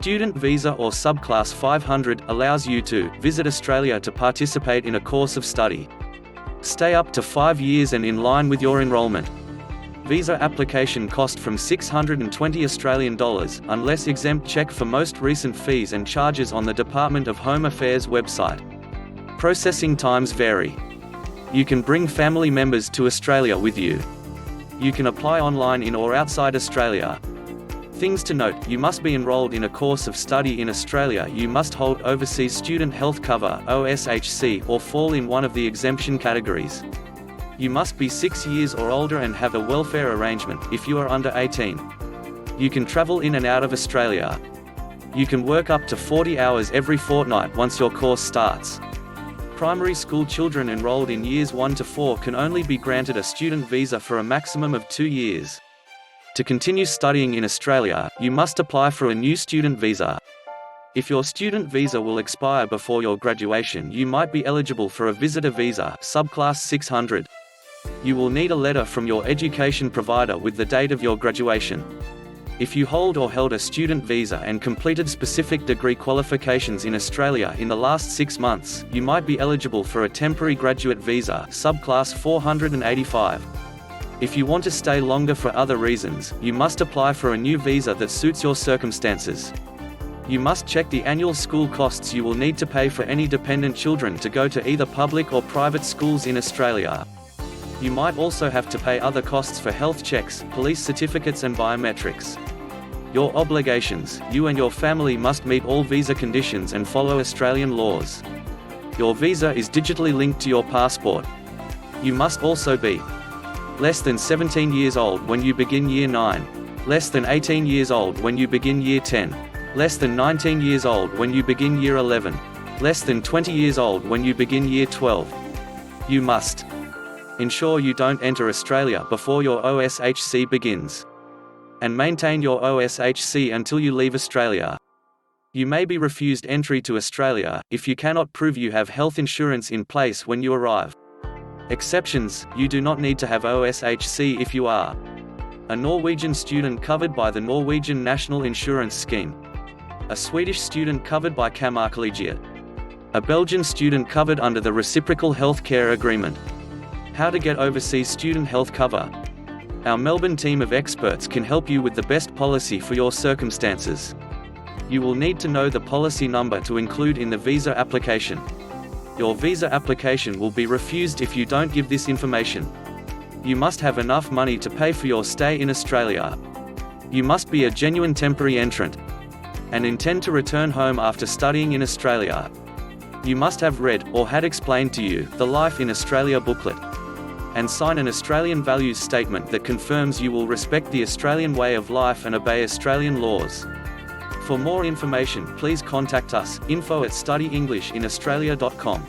Student Visa or Subclass 500 allows you to visit Australia to participate in a course of study. Stay up to 5 years and in line with your enrolment. Visa application cost from $620 Australian unless exempt. Check for most recent fees and charges on the Department of Home Affairs website. Processing times vary. You can bring family members to Australia with you. You can apply online in or outside Australia. Things to note: you must be enrolled in a course of study in Australia, you must hold Overseas Student Health Cover (OSHC) or fall in one of the exemption categories. You must be 6 years or older and have a welfare arrangement, if you are under 18. You can travel in and out of Australia. You can work up to 40 hours every fortnight once your course starts. Primary school children enrolled in years 1 to 4 can only be granted a student visa for a maximum of 2 years. To continue studying in Australia, you must apply for a new student visa. If your student visa will expire before your graduation, you might be eligible for a visitor visa, subclass 600. You will need a letter from your education provider with the date of your graduation. If you hold or held a student visa and completed specific degree qualifications in Australia in the last 6 months, you might be eligible for a temporary graduate visa, subclass 485. If you want to stay longer for other reasons, you must apply for a new visa that suits your circumstances. You must check the annual school costs you will need to pay for any dependent children to go to either public or private schools in Australia. You might also have to pay other costs for health checks, police certificates and biometrics. Your obligations: you and your family must meet all visa conditions and follow Australian laws. Your visa is digitally linked to your passport. You must also be less than 17 years old when you begin Year 9, less than 18 years old when you begin Year 10, less than 19 years old when you begin Year 11, less than 20 years old when you begin Year 12. You must ensure you don't enter Australia before your OSHC begins, and maintain your OSHC until you leave Australia. You may be refused entry to Australia if you cannot prove you have health insurance in place when you arrive. Exceptions: you do not need to have OSHC if you are a Norwegian student covered by the Norwegian National Insurance Scheme, a Swedish student covered by Kammarkollegiet, a Belgian student covered under the Reciprocal Health Care Agreement. How to get overseas student health cover. Our Melbourne team of experts can help you with the best policy for your circumstances. You will need to know the policy number to include in the visa application. Your visa application will be refused if you don't give this information. You must have enough money to pay for your stay in Australia. You must be a genuine temporary entrant and intend to return home after studying in Australia. You must have read, or had explained to you, the Life in Australia booklet, and sign an Australian values statement that confirms you will respect the Australian way of life and obey Australian laws. For more information, please contact us, info@studyenglishinaustralia.com.